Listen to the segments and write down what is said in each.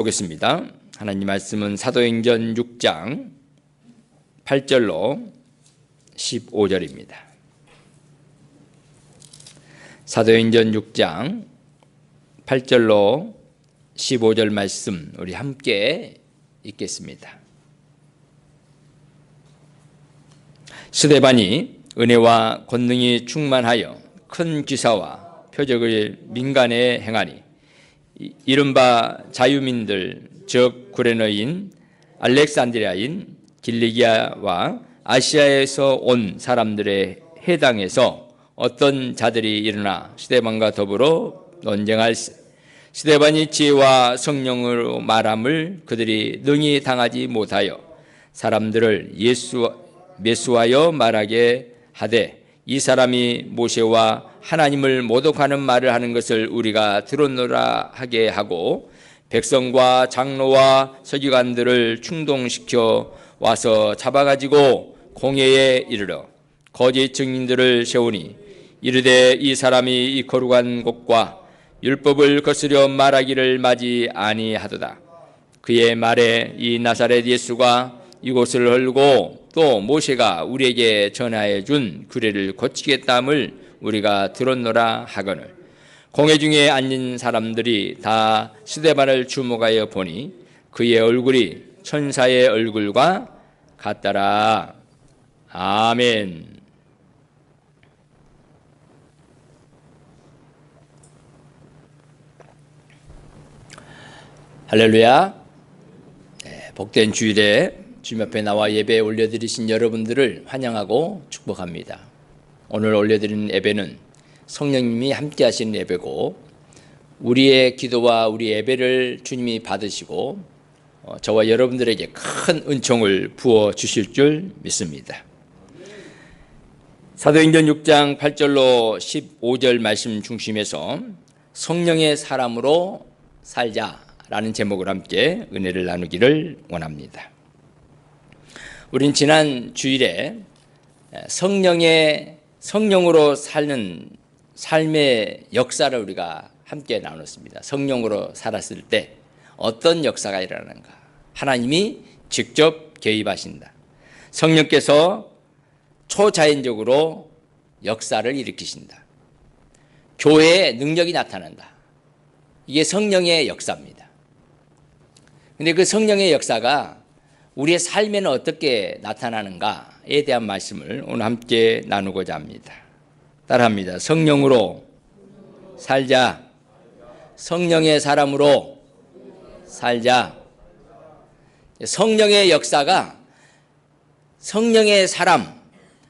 보겠습니다. 하나님 말씀은 사도행전 6장 8절로 15절입니다. 사도행전 6장 8절로 15절 말씀 우리 함께 읽겠습니다. 스데반이 은혜와 권능이 충만하여 큰 기사와 표적을 민간에 행하니 이른바 자유민들 즉 구레너인 알렉산드리아인 길리기아와 아시아에서 온 사람들의 해당에서 어떤 자들이 일어나 스데반과 더불어 논쟁할세. 스데반이 지혜와 성령으로 말함을 그들이 능히 당하지 못하여 사람들을 매수하여 말하게 하되 이 사람이 모세와 하나님을 모독하는 말을 하는 것을 우리가 들었노라 하게 하고 백성과 장로와 서기관들을 충동시켜 와서 잡아가지고 공회에 이르러 거짓 증인들을 세우니 이르되 이 사람이 이 거룩한 곳과 율법을 거스려 말하기를 마지 아니하도다. 그의 말에 이 나사렛 예수가 이곳을 헐고 또 모세가 우리에게 전하여 준 규례를 고치겠다함을 우리가 들었노라 하거늘 공회 중에 앉은 사람들이 다 스데반을 주목하여 보니 그의 얼굴이 천사의 얼굴과 같더라. 아멘. 할렐루야. 복된 주일에 주님 앞에 나와 예배 올려드리신 여러분들을 환영하고 축복합니다. 오늘 올려드리는 예배는 성령님이 함께 하시는 예배고 우리의 기도와 우리 예배를 주님이 받으시고 저와 여러분들에게 큰 은총을 부어주실 줄 믿습니다. 사도행전 6장 8절로 15절 말씀 중심에서 성령의 사람으로 살자라는 제목을 함께 은혜를 나누기를 원합니다. 우린 지난 주일에 성령으로 사는 삶의 역사를 우리가 함께 나눴습니다. 성령으로 살았을 때 어떤 역사가 일어나는가? 하나님이 직접 개입하신다. 성령께서 초자연적으로 역사를 일으키신다. 교회의 능력이 나타난다. 이게 성령의 역사입니다. 그런데 그 성령의 역사가 우리의 삶에는 어떻게 나타나는가에 대한 말씀을 오늘 함께 나누고자 합니다. 따라합니다. 성령으로 살자. 성령의 사람으로 살자. 성령의 역사가 성령의 사람,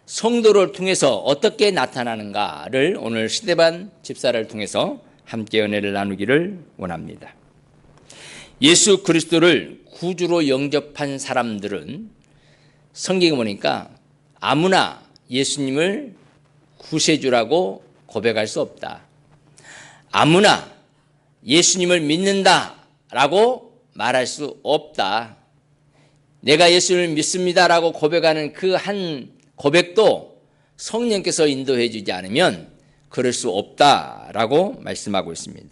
성도를 통해서 어떻게 나타나는가를 오늘 스데반 집사를 통해서 함께 은혜를 나누기를 원합니다. 예수 그리스도를 구주로 영접한 사람들은 성경에 보니까 아무나 예수님을 구세주라고 고백할 수 없다. 아무나 예수님을 믿는다라고 말할 수 없다. 내가 예수를 믿습니다라고 고백하는 그 한 고백도 성령께서 인도해 주지 않으면 그럴 수 없다라고 말씀하고 있습니다.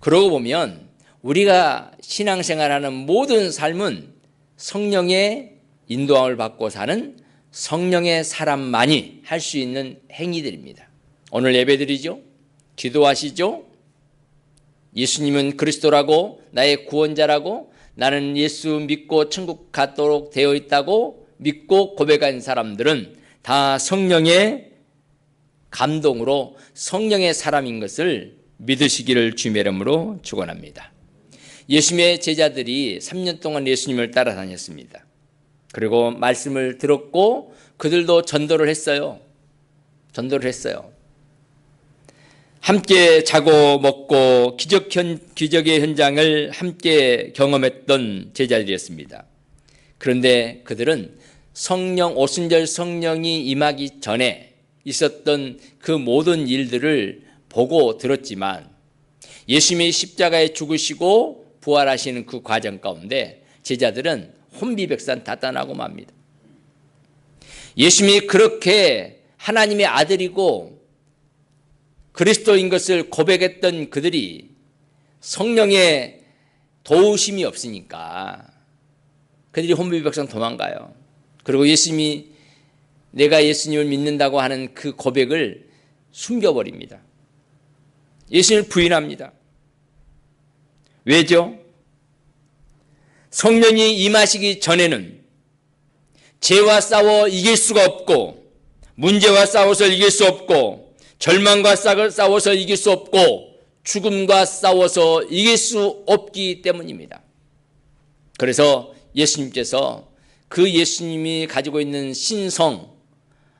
그러고 보면 우리가 신앙생활하는 모든 삶은 성령의 인도함을 받고 사는 성령의 사람만이 할 수 있는 행위들입니다. 오늘 예배드리죠? 기도하시죠? 예수님은 그리스도라고 나의 구원자라고 나는 예수 믿고 천국 갔도록 되어 있다고 믿고 고백한 사람들은 다 성령의 감동으로 성령의 사람인 것을 믿으시기를 주님의 이름으로 축원합니다. 예수님의 제자들이 3년 동안 예수님을 따라다녔습니다. 그리고 말씀을 들었고 그들도 전도를 했어요. 함께 자고 먹고 기적의 현장을 함께 경험했던 제자들이었습니다. 그런데 그들은 오순절 성령이 임하기 전에 있었던 그 모든 일들을 보고 들었지만 예수님이 십자가에 죽으시고 부활하시는 그 과정 가운데 제자들은 혼비백산다단하고 맙니다. 예수님이 그렇게 하나님의 아들이고 그리스도인 것을 고백했던 그들이 성령의 도우심이 없으니까 그들이 혼비백산 도망가요. 그리고 예수님이 내가 예수님을 믿는다고 하는 그 고백을 숨겨버립니다. 예수님을 부인합니다. 왜죠? 성령이 임하시기 전에는 죄와 싸워 이길 수가 없고, 문제와 싸워서 이길 수 없고, 절망과 싸워서 이길 수 없고, 죽음과 싸워서 이길 수 없기 때문입니다. 그래서 예수님께서 그 예수님이 가지고 있는 신성,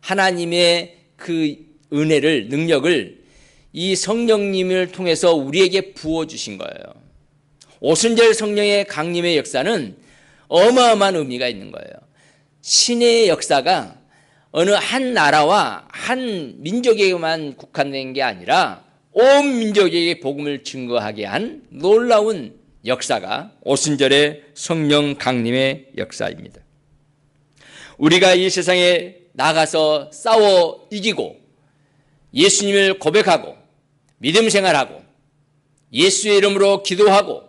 하나님의 그 은혜를, 능력을 이 성령님을 통해서 우리에게 부어주신 거예요. 오순절 성령의 강림의 역사는 어마어마한 의미가 있는 거예요. 신의 역사가 어느 한 나라와 한 민족에게만 국한된 게 아니라 온 민족에게 복음을 증거하게 한 놀라운 역사가 오순절의 성령 강림의 역사입니다. 우리가 이 세상에 나가서 싸워 이기고 예수님을 고백하고 믿음 생활하고 예수의 이름으로 기도하고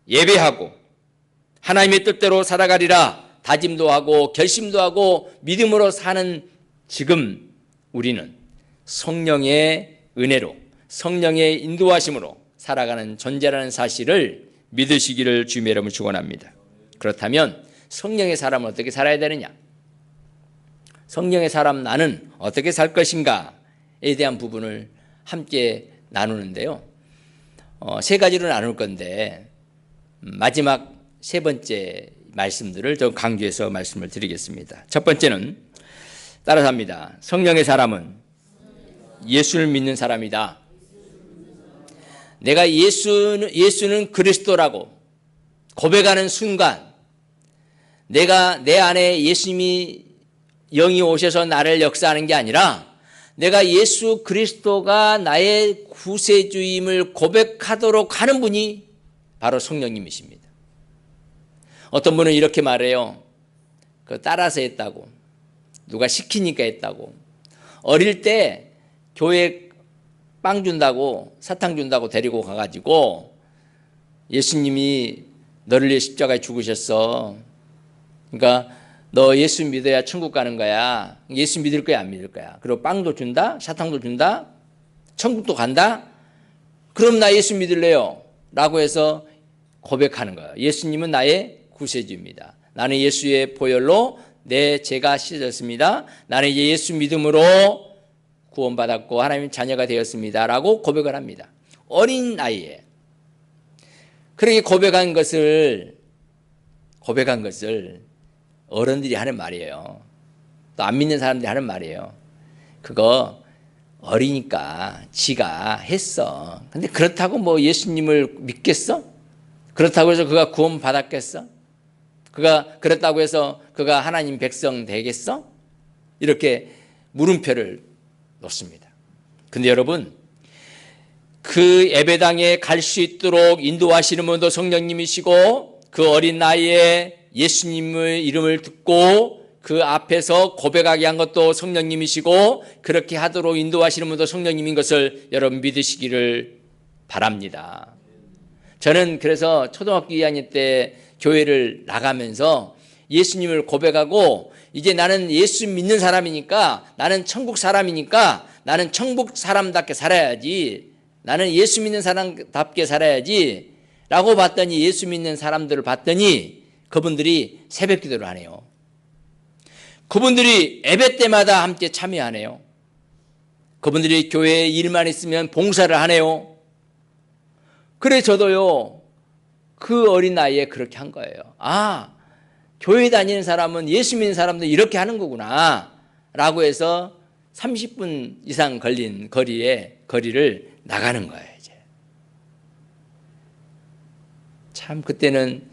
예배하고 하나님의 뜻대로 살아가리라 다짐도 하고 결심도 하고 믿음으로 사는 지금 우리는 성령의 은혜로 성령의 인도하심으로 살아가는 존재라는 사실을 믿으시기를 주님의 이름으로 축원합니다. 그렇다면 성령의 사람은 어떻게 살아야 되느냐? 성령의 사람 나는 어떻게 살 것인가에 대한 부분을 함께 나누는데요. 세 가지로 나눌 건데 마지막 세 번째 말씀들을 좀 강조해서 말씀을 드리겠습니다. 첫 번째는 따라서 합니다. 성령의 사람은 예수를 믿는 사람이다. 내가 예수는 그리스도라고 고백하는 순간 내가 내 안에 예수님이 영이 오셔서 나를 역사하는 게 아니라 내가 예수 그리스도가 나의 구세주임을 고백하도록 하는 분이 바로 성령님이십니다. 어떤 분은 이렇게 말해요. 따라서 했다고. 누가 시키니까 했다고. 어릴 때 교회 빵 준다고 사탕 준다고 데리고 가가지고 예수님이 너를 위해 십자가에 죽으셨어. 그러니까 너 예수 믿어야 천국 가는 거야. 예수 믿을 거야 안 믿을 거야. 그리고 빵도 준다 사탕도 준다 천국도 간다. 그럼 나 예수 믿을래요 라고 해서 고백하는 거예요. 예수님은 나의 구세주입니다. 나는 예수의 보혈로 내 죄가 씻어졌습니다. 나는 이제 예수 믿음으로 구원받았고 하나님 자녀가 되었습니다 라고 고백을 합니다. 어린 나이에 그렇게 고백한 것을 어른들이 하는 말이에요. 또 안 믿는 사람들이 하는 말이에요. 그거 어리니까 지가 했어. 근데 그렇다고 뭐 예수님을 믿겠어? 그렇다고 해서 그가 구원 받았겠어? 그가 그렇다고 해서 그가 하나님 백성 되겠어? 이렇게 물음표를 놓습니다. 근데 여러분, 그 예배당에 갈 수 있도록 인도하시는 분도 성령님이시고 그 어린 나이에 예수님의 이름을 듣고 그 앞에서 고백하게 한 것도 성령님이시고 그렇게 하도록 인도하시는 분도 성령님인 것을 여러분 믿으시기를 바랍니다. 저는 그래서 초등학교 2학년 때 교회를 나가면서 예수님을 고백하고 이제 나는 예수 믿는 사람이니까 나는 천국 사람이니까 나는 천국 사람답게 살아야지 나는 예수 믿는 사람답게 살아야지 라고 봤더니 예수 믿는 사람들을 봤더니 그분들이 새벽 기도를 하네요. 그분들이 예배 때마다 함께 참여하네요. 그분들이 교회에 일만 있으면 봉사를 하네요. 그래 저도요 그 어린 나이에 그렇게 한 거예요. 아, 교회 다니는 사람은 예수 믿는 사람도 이렇게 하는 거구나 라고 해서 30분 이상 걸린 거리를 나가는 거예요. 이제 참 그때는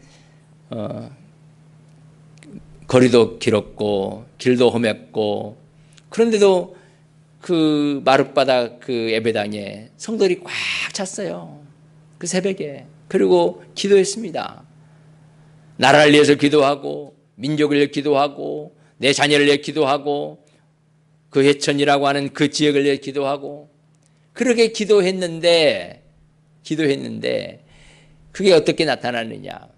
거리도 길었고 길도 험했고 그런데도 그 마룻바닥 그 예배당에 성도들이 꽉 찼어요. 그 새벽에. 그리고 기도했습니다. 나라를 위해서 기도하고 민족을 위해 기도하고 내 자녀를 위해 기도하고 그 해천이라고 하는 그 지역을 위해 기도하고 그렇게 기도했는데 그게 어떻게 나타났느냐?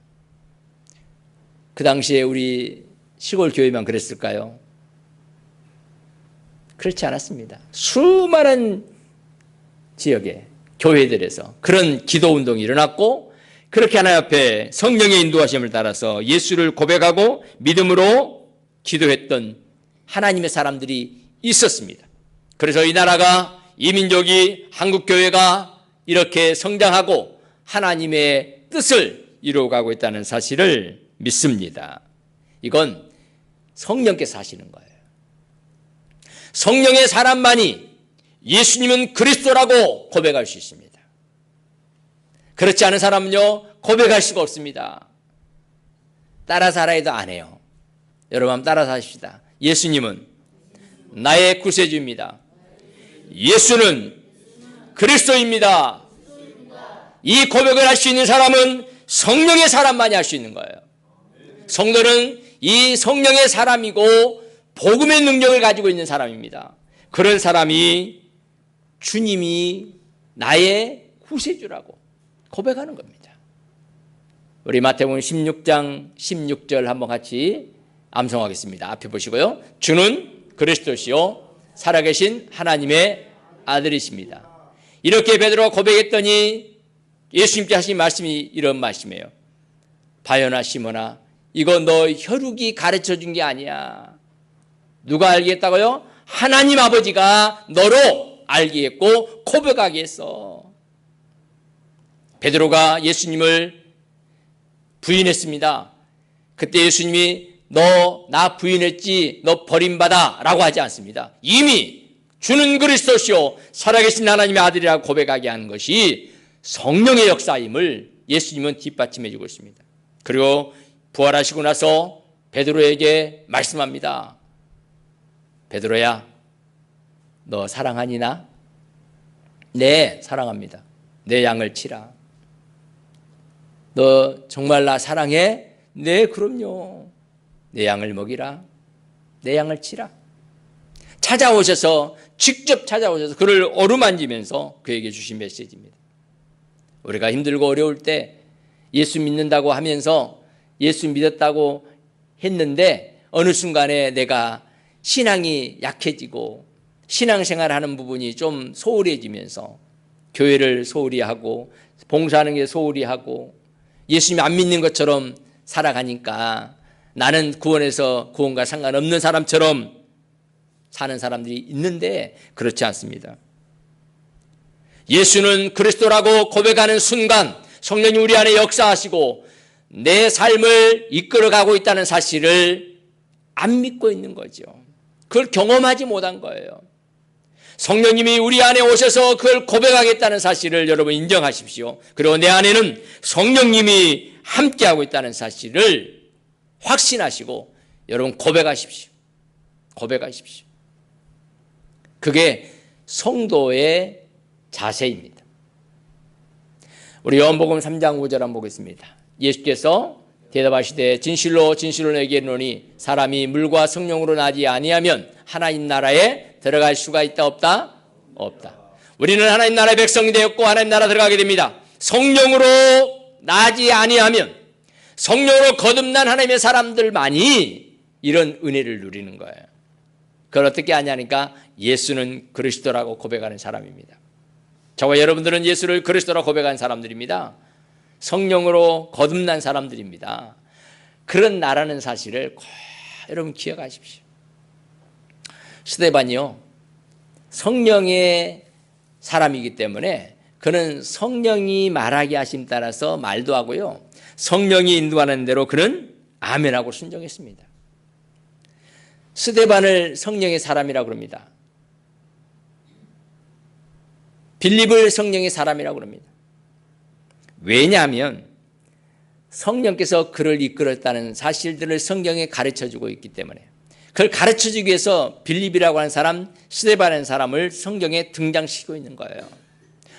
그 당시에 우리 시골 교회만 그랬을까요? 그렇지 않았습니다. 수많은 지역에 교회들에서 그런 기도 운동이 일어났고, 그렇게 하나님 앞에 성령의 인도하심을 따라서 예수를 고백하고 믿음으로 기도했던 하나님의 사람들이 있었습니다. 그래서 이 나라가, 이 민족이, 한국교회가 이렇게 성장하고 하나님의 뜻을 이루어가고 있다는 사실을 믿습니다. 이건 성령께서 하시는 거예요. 성령의 사람만이 예수님은 그리스도라고 고백할 수 있습니다. 그렇지 않은 사람은요, 고백할 수가 없습니다. 따라서 하라 해도 안 해요. 여러분 한번 따라서 하십시다. 예수님은 나의 구세주입니다. 예수는 그리스도입니다. 이 고백을 할 수 있는 사람은 성령의 사람만이 할 수 있는 거예요. 성도는 이 성령의 사람이고 복음의 능력을 가지고 있는 사람입니다. 그런 사람이 주님이 나의 구세주라고 고백하는 겁니다. 우리 마태복음 16장 16절 한번 같이 암송하겠습니다. 앞에 보시고요. 주는 그리스도시요 살아계신 하나님의 아들이십니다. 이렇게 베드로가 고백했더니 예수님께 하신 말씀이 이런 말씀이에요. 바요나 시몬아, 이거 너 혈육이 가르쳐 준 게 아니야. 누가 알겠다고요? 하나님 아버지가 너로 알게 했고 고백하게 했어. 베드로가 예수님을 부인했습니다. 그때 예수님이 너 나 부인했지, 너 버림받아 라고 하지 않습니다. 이미 주는 그리스도시요 살아계신 하나님의 아들이라고 고백하게 하는 것이 성령의 역사임을 예수님은 뒷받침해 주고 있습니다. 그리고 부활하시고 나서 베드로에게 말씀합니다. 베드로야, 너 사랑하니 나? 네, 사랑합니다. 내 양을 치라. 너 정말 나 사랑해? 네, 그럼요. 내 양을 먹이라. 내 양을 치라. 찾아오셔서, 직접 찾아오셔서 그를 어루만지면서 그에게 주신 메시지입니다. 우리가 힘들고 어려울 때 예수 믿는다고 하면서 예수 믿었다고 했는데 어느 순간에 내가 신앙이 약해지고 신앙생활 하는 부분이 좀 소홀해지면서 교회를 소홀히 하고 봉사하는 게 소홀히 하고 예수님 안 믿는 것처럼 살아가니까 나는 구원에서 구원과 상관없는 사람처럼 사는 사람들이 있는데 그렇지 않습니다. 예수는 그리스도라고 고백하는 순간 성령이 우리 안에 역사하시고 내 삶을 이끌어가고 있다는 사실을 안 믿고 있는 거죠. 그걸 경험하지 못한 거예요. 성령님이 우리 안에 오셔서 그걸 고백하겠다는 사실을 여러분 인정하십시오. 그리고 내 안에는 성령님이 함께하고 있다는 사실을 확신하시고 여러분 고백하십시오. 고백하십시오. 그게 성도의 자세입니다. 우리 요한복음 3장 5절 한번 보겠습니다. 예수께서 대답하시되 진실로 진실로 내게 이르노니 사람이 물과 성령으로 나지 아니하면 하나님 나라에 들어갈 수가 있다 없다? 없다. 우리는 하나님 나라의 백성이 되었고 하나님 나라 들어가게 됩니다. 성령으로 나지 아니하면, 성령으로 거듭난 하나님의 사람들만이 이런 은혜를 누리는 거예요. 그걸 어떻게 하냐니까 예수는 그리스도라고 고백하는 사람입니다. 저와 여러분들은 예수를 그리스도라고 고백하는 사람들입니다. 성령으로 거듭난 사람들입니다. 그런 나라는 사실을 꼭 여러분 기억하십시오. 스데반이요, 성령의 사람이기 때문에 그는 성령이 말하게 하심 따라서 말도 하고요, 성령이 인도하는 대로 그는 아멘하고 순종했습니다. 스데반을 성령의 사람이라고 합니다. 빌립을 성령의 사람이라고 합니다. 왜냐하면 성령께서 그를 이끌었다는 사실들을 성경에 가르쳐주고 있기 때문에, 그걸 가르쳐주기 위해서 빌립이라고 하는 사람, 스데반이라는 사람을 성경에 등장시키고 있는 거예요.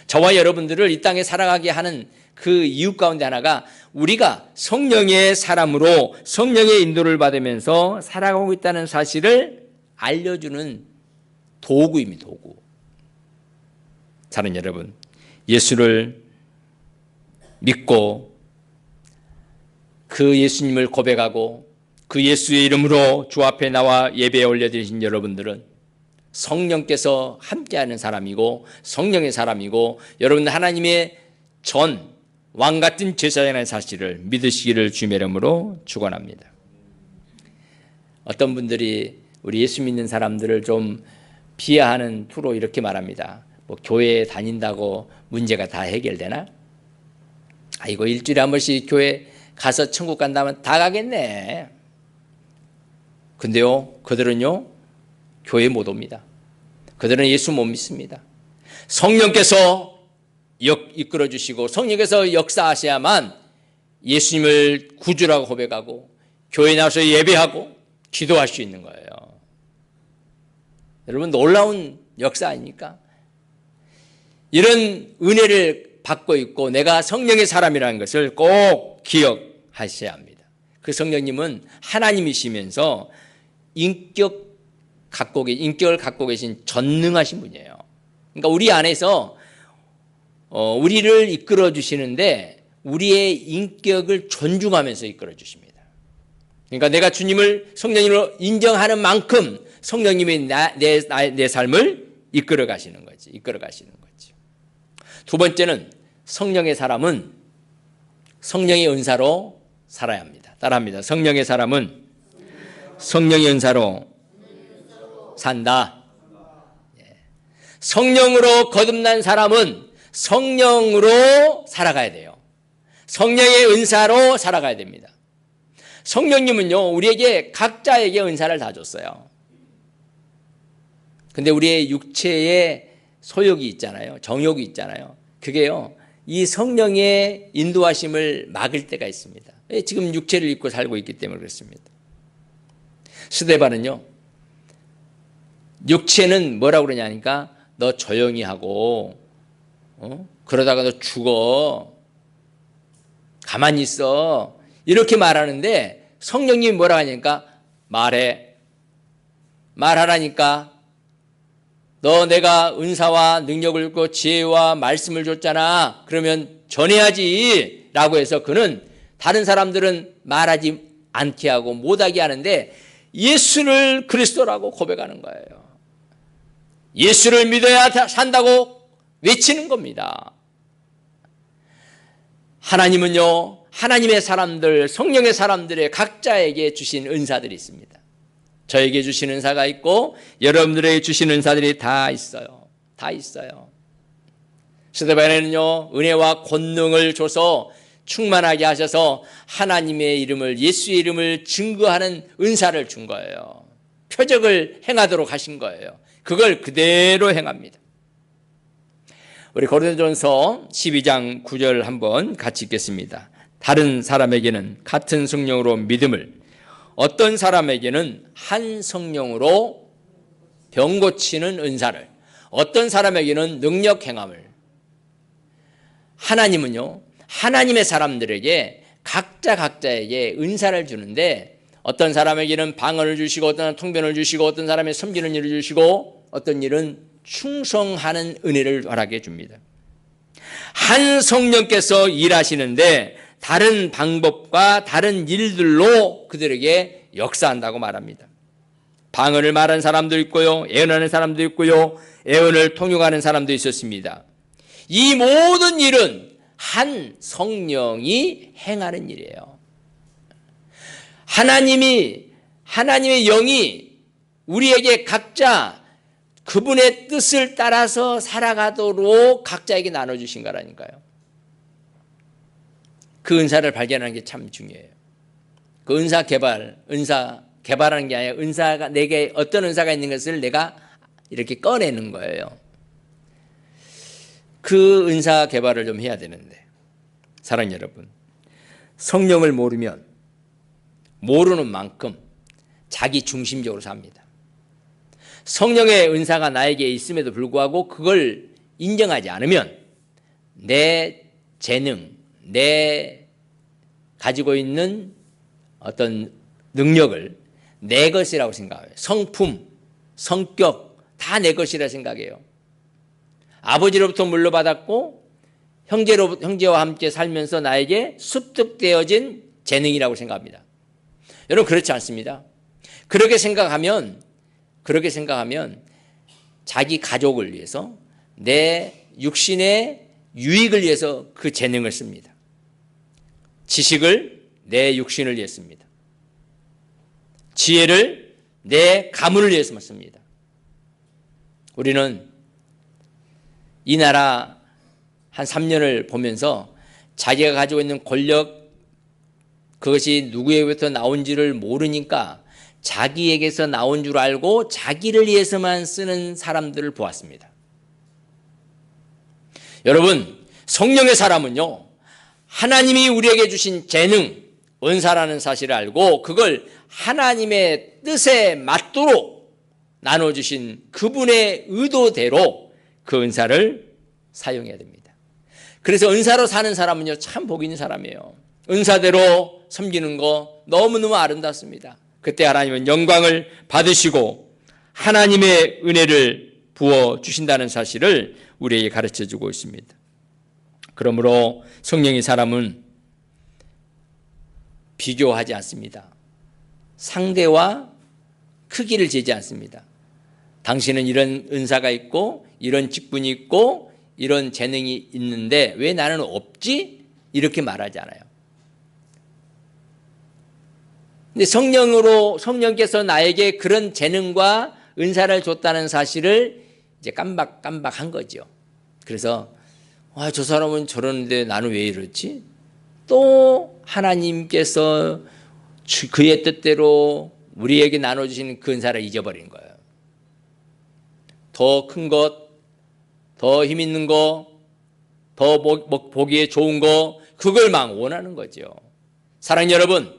저와 여러분들을 이 땅에 살아가게 하는 그 이유 가운데 하나가 우리가 성령의 사람으로 성령의 인도를 받으면서 살아가고 있다는 사실을 알려주는 도구입니다. 도구. 사는 여러분, 예수를 믿고 그 예수님을 고백하고 그 예수의 이름으로 주 앞에 나와 예배에 올려드리신 여러분들은 성령께서 함께하는 사람이고 성령의 사람이고 여러분 하나님의 전 왕같은 제사장의 사실을 믿으시기를 주님의 이름으로 축원합니다. 어떤 분들이 우리 예수 믿는 사람들을 좀 비하하는 투로 이렇게 말합니다. 뭐 교회에 다닌다고 문제가 다 해결되나? 아이고 일주일에 한 번씩 교회 가서 천국 간다면 다 가겠네. 근데요 그들은요 교회 못 옵니다. 그들은 예수 못 믿습니다. 성령께서 이끌어 주시고 성령께서 역사하셔야만 예수님을 구주라고 고백하고 교회에 나와서 예배하고 기도할 수 있는 거예요. 여러분 놀라운 역사 아닙니까? 이런 은혜를 받고 있고 내가 성령의 사람이라는 것을 꼭 기억하셔야 합니다. 그 성령님은 하나님이시면서 인격을 갖고 계신 전능하신 분이에요. 그러니까 우리 안에서 우리를 이끌어 주시는데 우리의 인격을 존중하면서 이끌어 주십니다. 그러니까 내가 주님을 성령님으로 인정하는 만큼 성령님이 내 삶을 이끌어 가시는 거지. 두 번째는 성령의 사람은 성령의 은사로 살아야 합니다. 따라합니다. 성령의 사람은 성령의 은사로 산다. 성령으로 거듭난 사람은 성령으로 살아가야 돼요. 성령의 은사로 살아가야 됩니다. 성령님은요 우리에게 각자에게 은사를 다 줬어요. 근데 우리의 육체에 소욕이 있잖아요. 정욕이 있잖아요. 그게요 이 성령의 인도하심을 막을 때가 있습니다. 지금 육체를 입고 살고 있기 때문에 그렇습니다. 스데반은요 육체는 뭐라고 그러냐니까 너 조용히 하고 그러다가 너 죽어 가만히 있어 이렇게 말하는데 성령님이 뭐라 하니까 말하라니까 너 내가 은사와 능력을 주고 지혜와 말씀을 줬잖아. 그러면 전해야지 라고 해서 그는 다른 사람들은 말하지 않게 하고 못하게 하는데 예수를 그리스도라고 고백하는 거예요. 예수를 믿어야 산다고 외치는 겁니다. 하나님은요 하나님의 사람들 성령의 사람들의 각자에게 주신 은사들이 있습니다. 저에게 주신 은사가 있고 여러분들에게 주신 은사들이 다 있어요. 스데반에는요 은혜와 권능을 줘서 충만하게 하셔서 하나님의 이름을 예수의 이름을 증거하는 은사를 준 거예요. 표적을 행하도록 하신 거예요. 그걸 그대로 행합니다. 우리 고린도전서 12장 9절 한번 같이 읽겠습니다. 다른 사람에게는 같은 성령으로 믿음을 어떤 사람에게는 한 성령으로 병 고치는 은사를 어떤 사람에게는 능력 행함을 하나님은요 하나님의 사람들에게 각자에게 은사를 주는데 어떤 사람에게는 방언을 주시고 어떤 사람은 통변을 주시고 어떤 사람의 섬기는 일을 주시고 어떤 일은 충성하는 은혜를 허락해 줍니다. 한 성령께서 일하시는데 다른 방법과 다른 일들로 그들에게 역사한다고 말합니다. 방언을 말하는 사람도 있고요. 예언하는 사람도 있고요. 예언을 통역하는 사람도 있었습니다. 이 모든 일은 한 성령이 행하는 일이에요. 하나님의 영이 우리에게 각자 그분의 뜻을 따라서 살아가도록 각자에게 나눠주신 거라니까요. 그 은사를 발견하는 게 참 중요해요. 그 은사 개발하는 게 아니라 은사가 내게 어떤 은사가 있는 것을 내가 이렇게 꺼내는 거예요. 그 은사 개발을 좀 해야 되는데 사랑하는 여러분 성령을 모르면 모르는 만큼 자기 중심적으로 삽니다. 성령의 은사가 나에게 있음에도 불구하고 그걸 인정하지 않으면 내 재능 내 가지고 있는 어떤 능력을 내 것이라고 생각해요. 성품, 성격 다 내 것이라 생각해요. 아버지로부터 물려받았고 형제와 함께 살면서 나에게 습득되어진 재능이라고 생각합니다. 여러분 그렇지 않습니다. 그렇게 생각하면 자기 가족을 위해서 내 육신의 유익을 위해서 그 재능을 씁니다. 지식을 내 육신을 위해 씁니다. 지혜를 내 가문을 위해서만 씁니다. 우리는 이 나라 한 3년을 보면서 자기가 가지고 있는 권력, 그것이 누구에게부터 나온지를 모르니까 자기에게서 나온 줄 알고 자기를 위해서만 쓰는 사람들을 보았습니다. 여러분, 성령의 사람은요, 하나님이 우리에게 주신 재능, 은사라는 사실을 알고 그걸 하나님의 뜻에 맞도록 나눠주신 그분의 의도대로 그 은사를 사용해야 됩니다. 그래서 은사로 사는 사람은요, 참 복 있는 사람이에요. 은사대로 섬기는 거 너무너무 아름답습니다. 그때 하나님은 영광을 받으시고 하나님의 은혜를 부어주신다는 사실을 우리에게 가르쳐주고 있습니다. 그러므로 성령의 사람은 비교하지 않습니다. 상대와 크기를 재지 않습니다. 당신은 이런 은사가 있고 이런 직분이 있고 이런 재능이 있는데 왜 나는 없지? 이렇게 말하지 않아요. 근데 성령께서 나에게 그런 재능과 은사를 줬다는 사실을 이제 깜박한 거죠. 그래서 저 사람은 저러는데 나는 왜 이렇지? 또 하나님께서 그의 뜻대로 우리에게 나눠주신 그 은사를 잊어버린 거예요. 더 큰 것, 더 힘 있는 거, 더 보기에 좋은 거, 그걸 막 원하는 거죠. 사랑하는 여러분,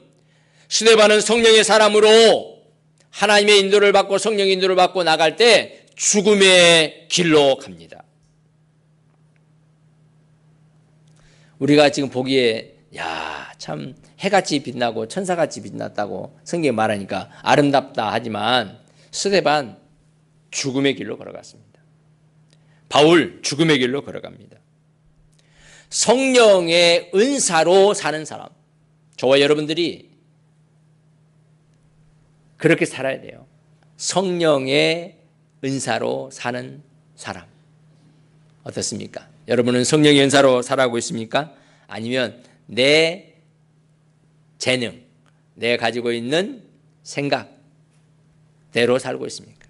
스데반은 성령의 사람으로 하나님의 인도를 받고 성령의 인도를 받고 나갈 때 죽음의 길로 갑니다. 우리가 지금 보기에 참 해같이 빛나고 천사같이 빛났다고 성경이 말하니까 아름답다 하지만 스데반 죽음의 길로 걸어갔습니다. 바울 죽음의 길로 걸어갑니다. 성령의 은사로 사는 사람, 저와 여러분들이 그렇게 살아야 돼요. 성령의 은사로 사는 사람. 어떻습니까? 여러분은 성령의 은사로 살아가고 있습니까? 아니면 내 재능, 내가 가지고 있는 생각대로 살고 있습니까?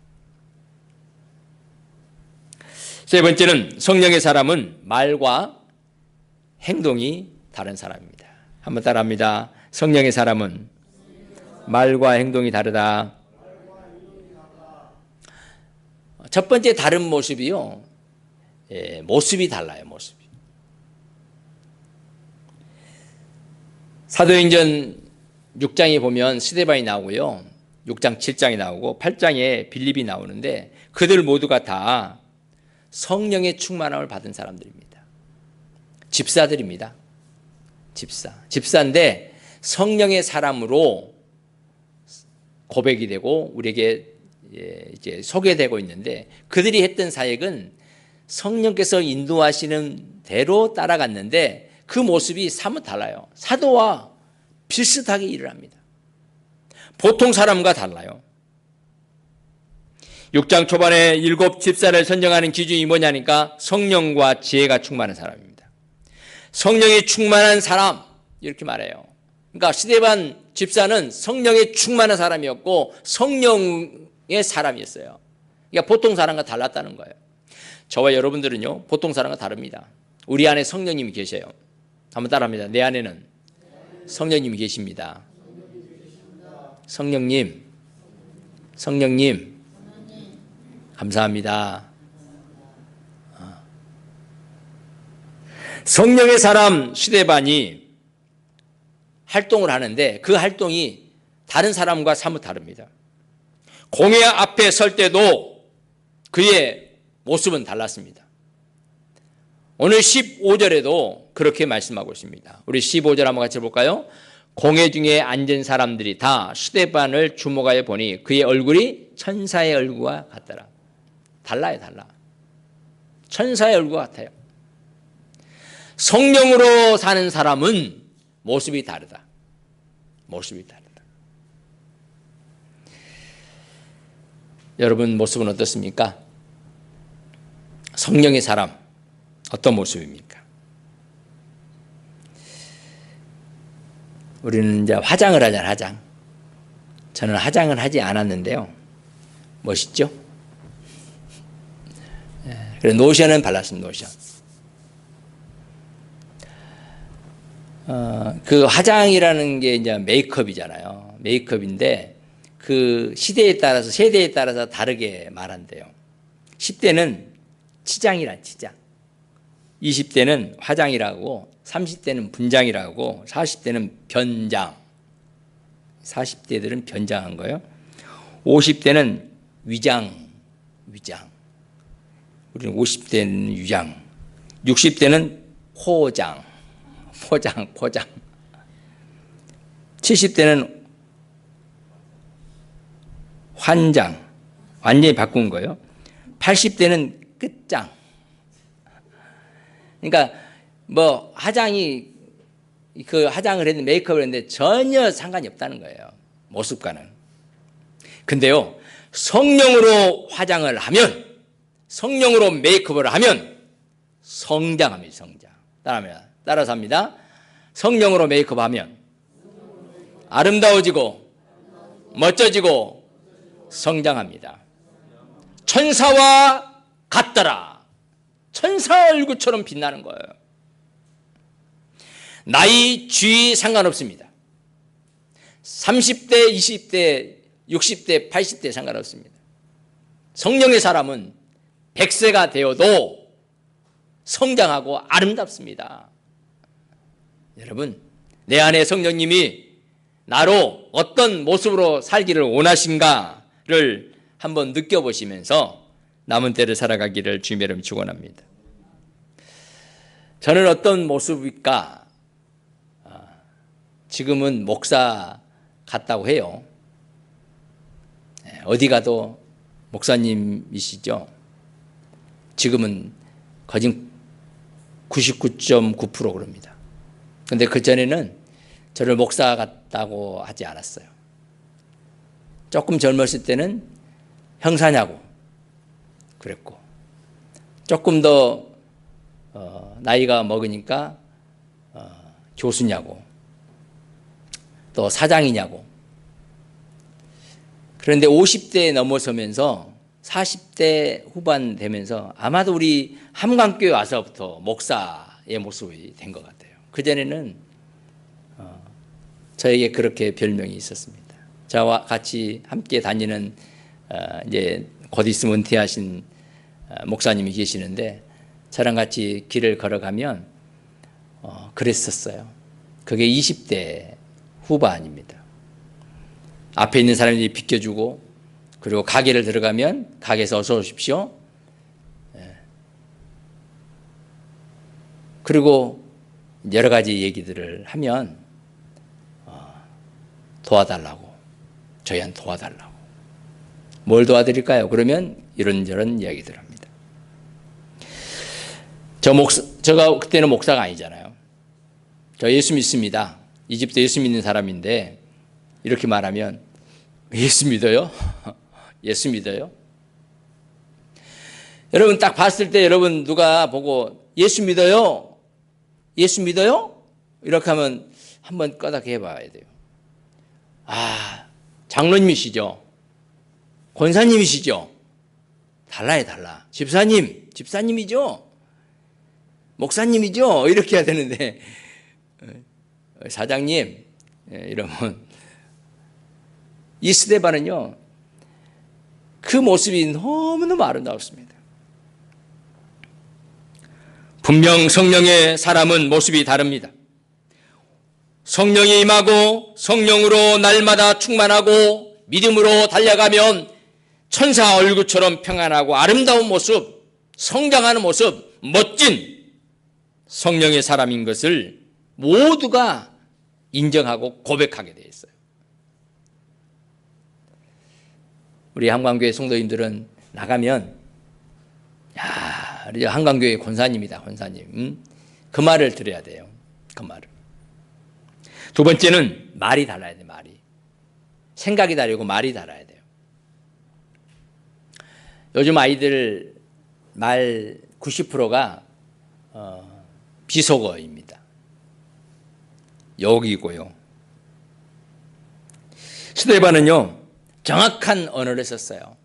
세 번째는 성령의 사람은 말과 행동이 다른 사람입니다. 한번 따라합니다. 성령의 사람은 말과 행동이 다르다. 첫 번째 다른 모습이요. 모습이 달라요. 모습이. 사도행전 6장에 보면 스데반이 나오고요. 6장 7장이 나오고 8장에 빌립이 나오는데 그들 모두가 다 성령의 충만함을 받은 사람들입니다. 집사들입니다. 집사인데 성령의 사람으로 고백이 되고 우리에게 이제 소개되고 있는데 그들이 했던 사역은 성령께서 인도하시는 대로 따라갔는데 그 모습이 사뭇 달라요. 사도와 비슷하게 일을 합니다. 보통 사람과 달라요. 6장 초반에 7 집사를 선정하는 기준이 뭐냐니까 성령과 지혜가 충만한 사람입니다. 성령이 충만한 사람 이렇게 말해요. 그러니까 스데반 집사는 성령에 충만한 사람이었고 성령의 사람이었어요. 그러니까 보통 사람과 달랐다는 거예요. 저와 여러분들은요 보통 사람과 다릅니다. 우리 안에 성령님이 계셔요. 한번 따라합니다. 내 안에는 성령님이 계십니다. 성령님 감사합니다. 성령의 사람 스데반이 활동을 하는데 그 활동이 다른 사람과 사뭇 다릅니다. 공회 앞에 설 때도 그의 모습은 달랐습니다. 오늘 15절에도 그렇게 말씀하고 있습니다. 우리 15절 한번 같이 볼까요? 공회 중에 앉은 사람들이 다 스데반을 주목하여 보니 그의 얼굴이 천사의 얼굴과 같더라. 달라요, 달라. 천사의 얼굴 같아요. 성령으로 사는 사람은 모습이 다르다. 모습이 다르다. 여러분 모습은 어떻습니까? 성령의 사람 어떤 모습입니까? 우리는 이제 화장을 하잖아요. 화장. 저는 화장을 하지 않았는데요. 멋있죠? 그래서 노션은 발랐습니다. 노션. 그 화장이라는 게 이제 메이크업이잖아요. 메이크업인데 그 시대에 따라서 세대에 따라서 다르게 말한대요. 10대는 치장이란 치장, 20대는 화장이라고, 30대는 분장이라고, 40대는 변장, 40대들은 변장한 거예요. 50대는 위장, 우리는 50대는 위장, 60대는 포장, 70대는 환장, 완전히 바꾼 거예요. 80대는 끝장. 그러니까 뭐 화장이 그 화장을 했는데 메이크업을 했는데 전혀 상관이 없다는 거예요. 모습과는. 근데요, 성령으로 화장을 하면, 성령으로 메이크업을 하면 성장합니다. 성장. 따라서 합니다. 성령으로 메이크업하면 아름다워지고 멋져지고 성장합니다. 천사와 같더라. 천사 얼굴처럼 빛나는 거예요. 나이, 쥐 상관없습니다. 30대, 20대, 60대, 80대 상관없습니다. 성령의 사람은 100세가 되어도 성장하고 아름답습니다. 여러분, 내 안에 성령님이 나로 어떤 모습으로 살기를 원하신가를 한번 느껴보시면서 남은 때를 살아가기를 주님의 이름으로 축원합니다. 저는 어떤 모습일까? 지금은 목사 같다고 해요. 어디 가도 목사님이시죠. 지금은 거의 99.9% 그럽니다. 그런데 그전에는 저를 목사 같다고 하지 않았어요. 조금 젊었을 때는 형사냐고 그랬고, 조금 더 나이가 먹으니까 교수냐고, 또 사장이냐고. 그런데 50대 넘어서면서 40대 후반 되면서 아마도 우리 함광교회 와서부터 목사의 모습이 된 것 같아요. 그전에는 저에게 그렇게 별명이 있었습니다. 저와 같이 함께 다니는 이제 곧 있으면 은퇴하신 목사님이 계시는데 저랑 같이 길을 걸어가면 그랬었어요. 그게 20대 후반입니다. 앞에 있는 사람들이 비켜주고, 그리고 가게를 들어가면 가게에서 어서 오십시오. 그리고 여러 가지 얘기들을 하면 도와달라고, 저희한테 도와달라고. 뭘 도와드릴까요? 그러면 이런저런 이야기들을 합니다. 제가 그때는 목사가 아니잖아요. 저 예수 믿습니다. 이집트 예수 믿는 사람인데 이렇게 말하면 예수 믿어요? 예수 믿어요? 여러분 딱 봤을 때 여러분 누가 보고 예수 믿어요? 예수 믿어요? 이렇게 하면 한번 꺼닥 해봐야 돼요. 아, 장로님이시죠? 권사님이시죠? 달라요, 달라. 집사님이죠? 목사님이죠? 이렇게 해야 되는데 사장님 이러면 이 스데반은요 그 모습이 너무너무 아름다웠습니다. 분명 성령의 사람은 모습이 다릅니다. 성령이 임하고 성령으로 날마다 충만하고 믿음으로 달려가면 천사 얼굴처럼 평안하고 아름다운 모습, 성장하는 모습, 멋진 성령의 사람인 것을 모두가 인정하고 고백하게 되어 있어요. 우리 한강교회 성도님들은 나가면 야, 우리 한강교회 권사님이다, 권사님. 그 말을 들어야 돼요. 그 말을. 두 번째는 말이 달라야 돼요. 말이. 생각이 다르고 말이 달라야 돼요. 요즘 아이들 말 90%가 비속어입니다. 욕이고요. 스데반은요, 정확한 언어를 썼어요.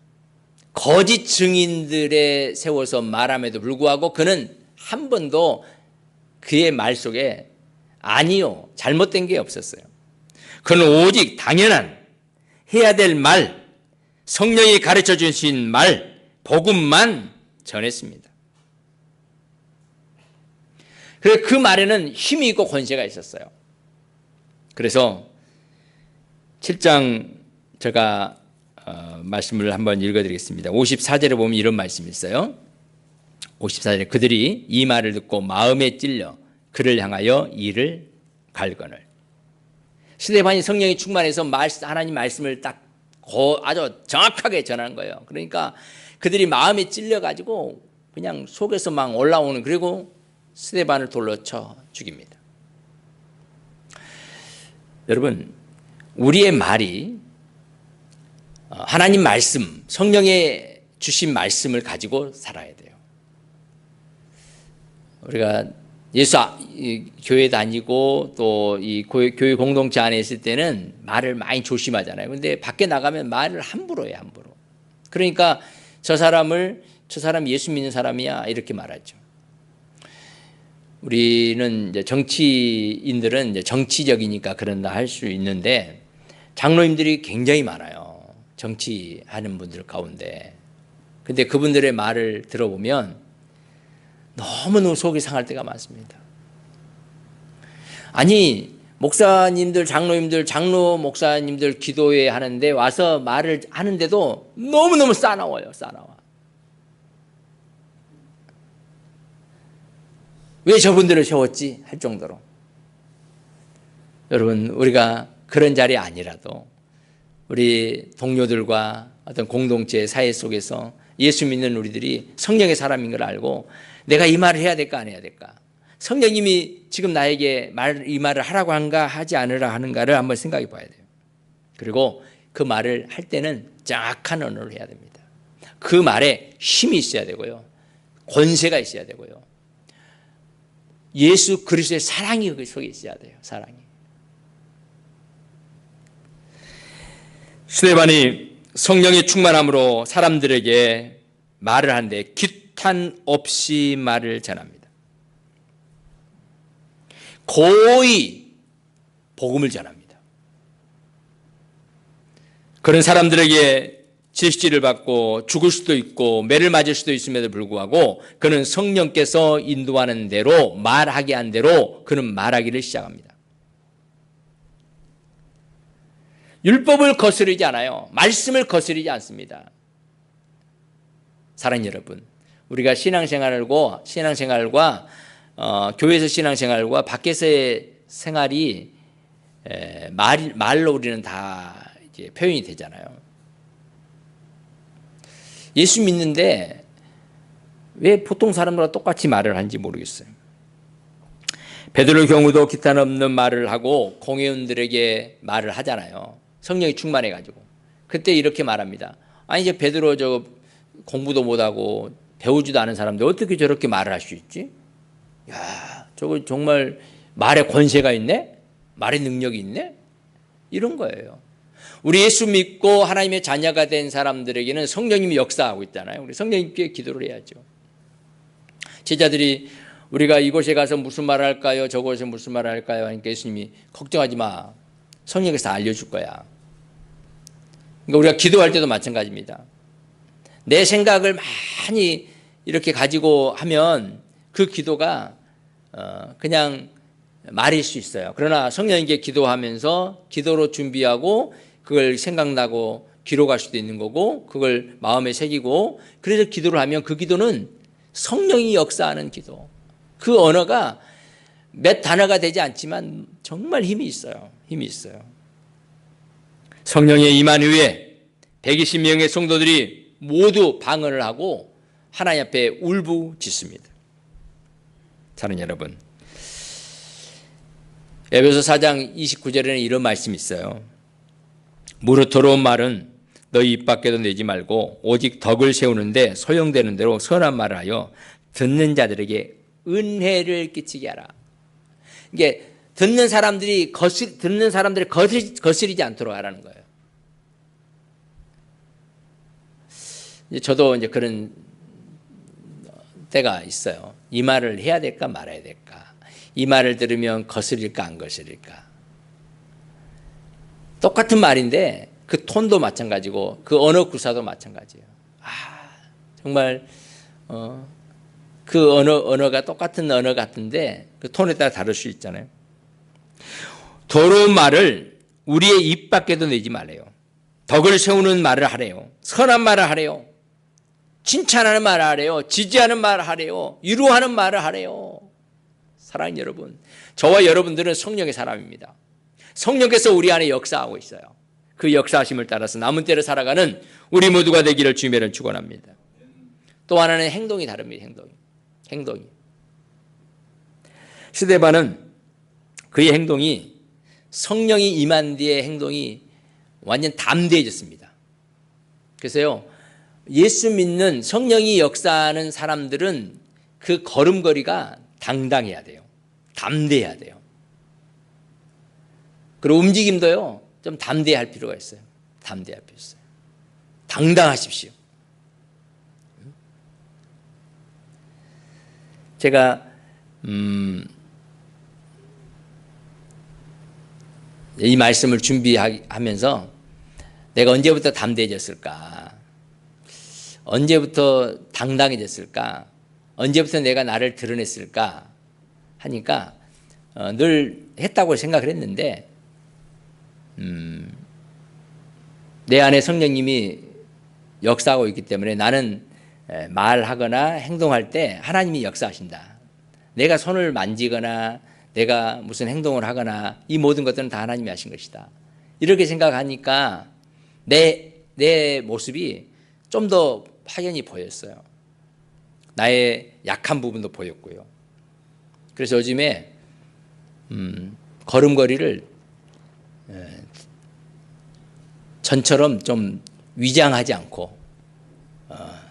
거짓 증인들에 세워서 말함에도 불구하고 그는 한 번도 그의 말 속에 아니요, 잘못된 게 없었어요. 그는 오직 당연한 해야 될 말, 성령이 가르쳐 주신 말, 복음만 전했습니다. 그래서 그 말에는 힘이 있고 권세가 있었어요. 그래서 7장 제가 말씀을 한번 읽어드리겠습니다. 54절에 보면 이런 말씀이 있어요. 54절에 그들이 이 말을 듣고 마음에 찔려 그를 향하여 이를 갈거늘. 스데반이 성령이 충만해서 하나님 말씀을 딱 아주 정확하게 전하는 거예요. 그러니까 그들이 마음에 찔려가지고 그냥 속에서 막 올라오는, 그리고 스데반을 돌로 쳐 죽입니다. 여러분, 우리의 말이 하나님 말씀, 성령의 주신 말씀을 가지고 살아야 돼요. 우리가 교회 다니고 또 이 교회 공동체 안에 있을 때는 말을 많이 조심하잖아요. 근데 밖에 나가면 말을 함부로 해요, 함부로. 그러니까 저 사람 예수 믿는 사람이야, 이렇게 말하죠. 우리는 이제 정치인들은 이제 정치적이니까 그런다 할 수 있는데, 장로님들이 굉장히 많아요. 정치하는 분들 가운데. 근데 그분들의 말을 들어보면 너무너무 속이 상할 때가 많습니다. 아니, 목사님들, 장로 목사님들 기도회 하는데 와서 말을 하는데도 너무너무 싸나워요, 싸나워. 왜 저분들을 세웠지? 할 정도로. 여러분, 우리가 그런 자리 아니라도 우리 동료들과 어떤 공동체 사회 속에서 예수 믿는 우리들이 성령의 사람인 걸 알고 내가 이 말을 해야 될까 안 해야 될까? 성령님이 지금 나에게 이 말을 하라고 한가 하지 않으라 하는가를 한번 생각해 봐야 돼요. 그리고 그 말을 할 때는 정확한 언어를 해야 됩니다. 그 말에 힘이 있어야 되고요. 권세가 있어야 되고요. 예수 그리스도의 사랑이 그 속에 있어야 돼요. 사랑이. 스데반이 성령의 충만함으로 사람들에게 말을 하는데 기탄 없이 말을 전합니다. 고의 복음을 전합니다. 그런 사람들에게 질시를 받고 죽을 수도 있고 매를 맞을 수도 있음에도 불구하고 그는 성령께서 인도하는 대로, 말하게 한 대로 그는 말하기를 시작합니다. 율법을 거스르지 않아요. 말씀을 거스르지 않습니다. 사랑하는 여러분, 우리가 신앙생활과 교회에서 신앙생활과 밖에서의 생활이 말로 우리는 다 이제 표현이 되잖아요. 예수 믿는데 왜 보통 사람들과 똑같이 말을 하는지 모르겠어요. 베드로의 경우도 기탄 없는 말을 하고 공회원들에게 말을 하잖아요. 성령이 충만해가지고. 그때 이렇게 말합니다. 아니, 이제 베드로 저 공부도 못하고 배우지도 않은 사람들 어떻게 저렇게 말을 할 수 있지? 야, 저거 정말 말에 권세가 있네? 말의 능력이 있네? 이런 거예요. 우리 예수 믿고 하나님의 자녀가 된 사람들에게는 성령님이 역사하고 있잖아요. 우리 성령님께 기도를 해야죠. 제자들이 우리가 이곳에 가서 무슨 말을 할까요? 저곳에 무슨 말을 할까요? 하니까 예수님이 걱정하지 마. 성령께서 알려줄 거야. 그러니까 우리가 기도할 때도 마찬가지입니다. 내 생각을 많이 이렇게 가지고 하면 그 기도가 그냥 말일 수 있어요. 그러나 성령님께 기도하면서 기도로 준비하고 그걸 생각나고 기록할 수도 있는 거고 그걸 마음에 새기고 그래서 기도를 하면 그 기도는 성령이 역사하는 기도. 그 언어가 몇 단어가 되지 않지만 정말 힘이 있어요. 힘이 있어요. 성령의 임한 후에 120명의 성도들이 모두 방언을 하고 하나님 앞에 울부짖습니다. 사랑하는 여러분, 에베소 4장 29절에는 이런 말씀이 있어요. 무릇 더러운 말은 너희 입 밖에도 내지 말고 오직 덕을 세우는데 소용되는 대로 선한 말을 하여 듣는 자들에게 은혜를 끼치게 하라. 이게 듣는 사람들이 거스리지 않도록 하라는 거예요. 저도 이제 그런 때가 있어요. 이 말을 해야 될까 말아야 될까? 이 말을 들으면 거스릴까 안 거스릴까? 똑같은 말인데 그 톤도 마찬가지고 그 언어 구사도 마찬가지예요. 정말 그 언어가 똑같은 언어 같은데 그 톤에 따라 다를 수 있잖아요. 더러운 말을 우리의 입 밖에도 내지 말래요. 덕을 세우는 말을 하래요. 선한 말을 하래요. 칭찬하는 말을 하래요. 지지하는 말을 하래요. 위로하는 말을 하래요. 사랑하는 여러분, 저와 여러분들은 성령의 사람입니다. 성령께서 우리 안에 역사하고 있어요. 그 역사하심을 따라서 남은 때를 살아가는 우리 모두가 되기를 주님을 축원합니다. 또 하나는 행동이 다릅니다. 행동이. 스데반은 그의 행동이 성령이 임한 뒤의 행동이 완전 담대해졌습니다. 그래서요, 예수 믿는 성령이 역사하는 사람들은 그 걸음걸이가 당당해야 돼요. 담대해야 돼요. 그리고 움직임도요, 좀 담대할 필요가 있어요. 담대할 필요 있어요. 당당하십시오. 제가 이 말씀을 준비하면서 내가 언제부터 담대해졌을까? 언제부터 당당해졌을까? 언제부터 내가 나를 드러냈을까? 하니까 늘 했다고 생각을 했는데 내 안에 성령님이 역사하고 있기 때문에 나는 말하거나 행동할 때 하나님이 역사하신다. 내가 손을 만지거나 내가 무슨 행동을 하거나 이 모든 것들은 다 하나님이 하신 것이다. 이렇게 생각하니까 내 모습이 좀 더 확연히 보였어요. 나의 약한 부분도 보였고요. 그래서 요즘에 걸음걸이를 전처럼 좀 위장하지 않고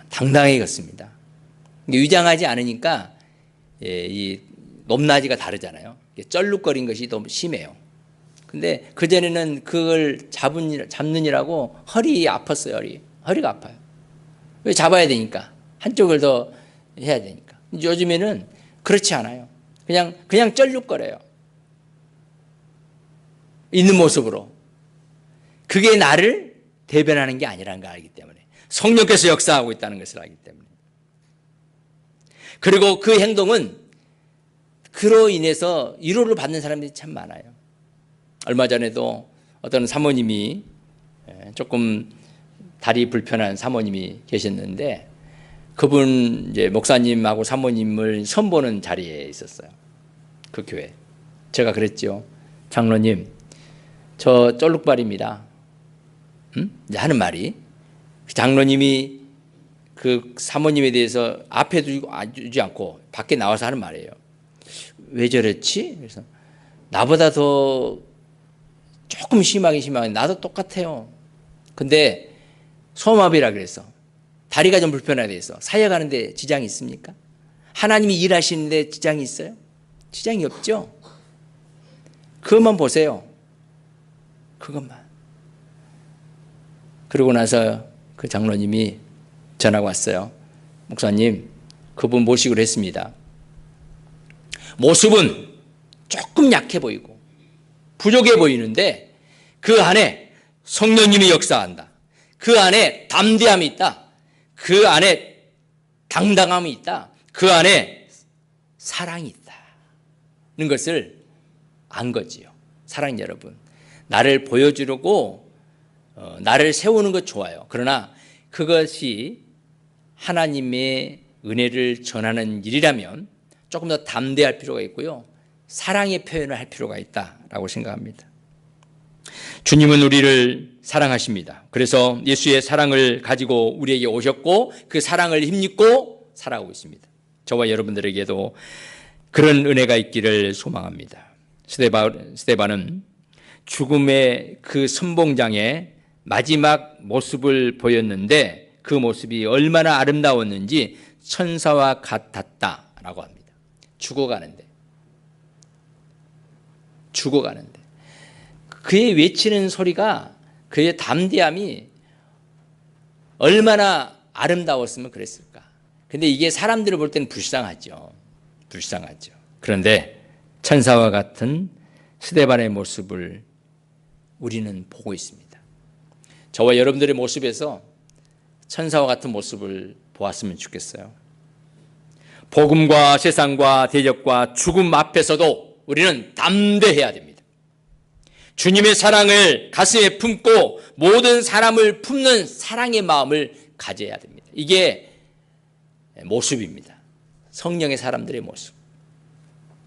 당당하게 걷습니다. 위장하지 않으니까 이 높낮이가 다르잖아요. 쩔룩거린 것이 너무 심해요. 근데 그전에는 그걸 잡느니라고 허리 아팠어요. 허리가 아파요. 왜 잡아야 되니까. 한쪽을 더 해야 되니까. 요즘에는 그렇지 않아요. 그냥 쩔룩거려요. 있는 모습으로. 그게 나를 대변하는 게 아니라는 걸 알기 때문에. 성령께서 역사하고 있다는 것을 알기 때문에. 그리고 그 행동은 그로 인해서 위로를 받는 사람들이 참 많아요. 얼마 전에도 어떤 사모님이 조금 다리 불편한 사모님이 계셨는데 그분 이제 목사님하고 사모님을 선보는 자리에 있었어요. 그 교회. 제가 그랬죠. 장로님, 저 쫄룩발입니다. 하는 말이 장로님이 그 사모님에 대해서 앞에 두지 않고 밖에 나와서 하는 말이에요. 왜 저랬지? 그래서 나보다 더 조금 심하게 나도 똑같아요. 근데 소아마비라 그래서 다리가 좀 불편하게 돼서 사역하는데 지장이 있습니까? 하나님이 일하시는데 지장이 있어요? 지장이 없죠. 그것만 보세요. 그것만. 그러고 나서 그 장로님이 전화가 왔어요. 목사님, 그분 모시기로 했습니다. 모습은 조금 약해 보이고 부족해 보이는데 그 안에 성령님이 역사한다. 그 안에 담대함이 있다. 그 안에 당당함이 있다. 그 안에 사랑이 있다는 것을 안 거지요. 사랑하는 여러분, 나를 보여주려고 나를 세우는 것 좋아요. 그러나 그것이 하나님의 은혜를 전하는 일이라면 조금 더 담대할 필요가 있고요. 사랑의 표현을 할 필요가 있다라고 생각합니다. 주님은 우리를 사랑하십니다. 그래서 예수의 사랑을 가지고 우리에게 오셨고 그 사랑을 힘입고 살아가고 있습니다. 저와 여러분들에게도 그런 은혜가 있기를 소망합니다. 스데반은 죽음의 그 선봉장의 마지막 모습을 보였는데 그 모습이 얼마나 아름다웠는지 천사와 같았다라고 합니다. 죽어가는데 그의 외치는 소리가, 그의 담대함이 얼마나 아름다웠으면 그랬을까. 근데 이게 사람들을 볼 때는 불쌍하죠. 그런데 천사와 같은 스데반의 모습을 우리는 보고 있습니다. 저와 여러분들의 모습에서 천사와 같은 모습을 보았으면 좋겠어요. 복음과 세상과 대적과 죽음 앞에서도 우리는 담대해야 됩니다. 주님의 사랑을 가슴에 품고 모든 사람을 품는 사랑의 마음을 가져야 됩니다. 이게 모습입니다. 성령의 사람들의 모습.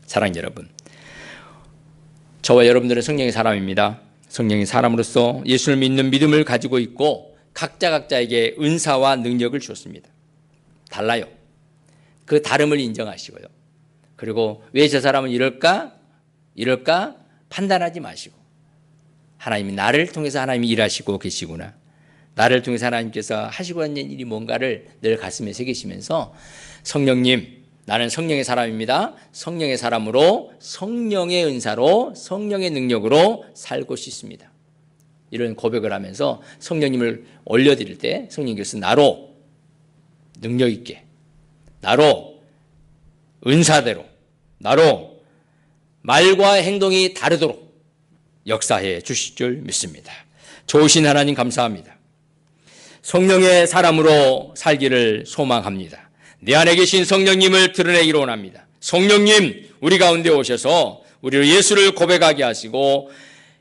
사랑 여러분, 저와 여러분들은 성령의 사람입니다. 성령의 사람으로서 예수를 믿는 믿음을 가지고 있고 각자에게 은사와 능력을 주었습니다. 달라요. 그 다름을 인정하시고요. 그리고 왜 저 사람은 이럴까 판단하지 마시고, 하나님이 나를 통해서 하나님이 일하시고 계시구나, 나를 통해서 하나님께서 하시고 있는 일이 뭔가를 늘 가슴에 새기시면서 성령님, 나는 성령의 사람입니다. 성령의 사람으로 성령의 은사로 성령의 능력으로 살고 싶습니다. 이런 고백을 하면서 성령님을 올려드릴 때 성령님께서 나로 능력 있게, 나로 은사대로, 나로 말과 행동이 다르도록 역사해 주실 줄 믿습니다. 좋으신 하나님 감사합니다. 성령의 사람으로 살기를 소망합니다. 내 안에 계신 성령님을 드러내기로 원합니다. 성령님, 우리 가운데 오셔서 우리로 예수를 고백하게 하시고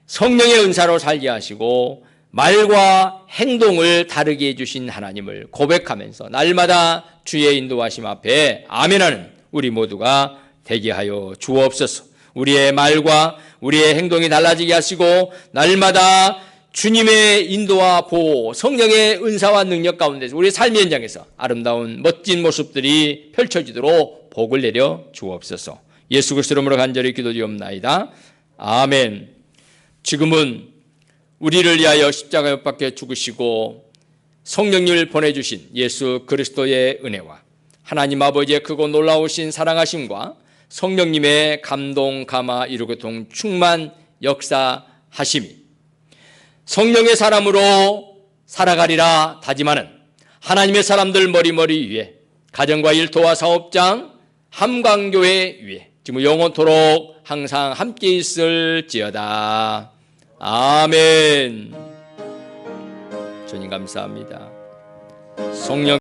성령의 은사로 살게 하시고 말과 행동을 다르게 해주신 하나님을 고백하면서 날마다 주의 인도하심 앞에 아멘하는 우리 모두가 되게 하여 주옵소서. 우리의 말과 우리의 행동이 달라지게 하시고 날마다 주님의 인도와 보호, 성령의 은사와 능력 가운데서 우리 삶의 현장에서 아름다운 멋진 모습들이 펼쳐지도록 복을 내려 주옵소서. 예수 그리스도 이름으로 간절히 기도드리옵나이다. 아멘. 지금은 우리를 위하여 십자가에 못 박혀 죽으시고 성령님을 보내주신 예수 그리스도의 은혜와 하나님 아버지의 크고 놀라우신 사랑하심과 성령님의 감동, 감화, 이루고통, 충만, 역사하심이 성령의 사람으로 살아가리라 다짐하는 하나님의 사람들 머리머리 위에 가정과 일터와 사업장 함광교회 위에 지금 영원토록 항상 함께 있을지어다. 아멘. 주님 감사합니다. 성령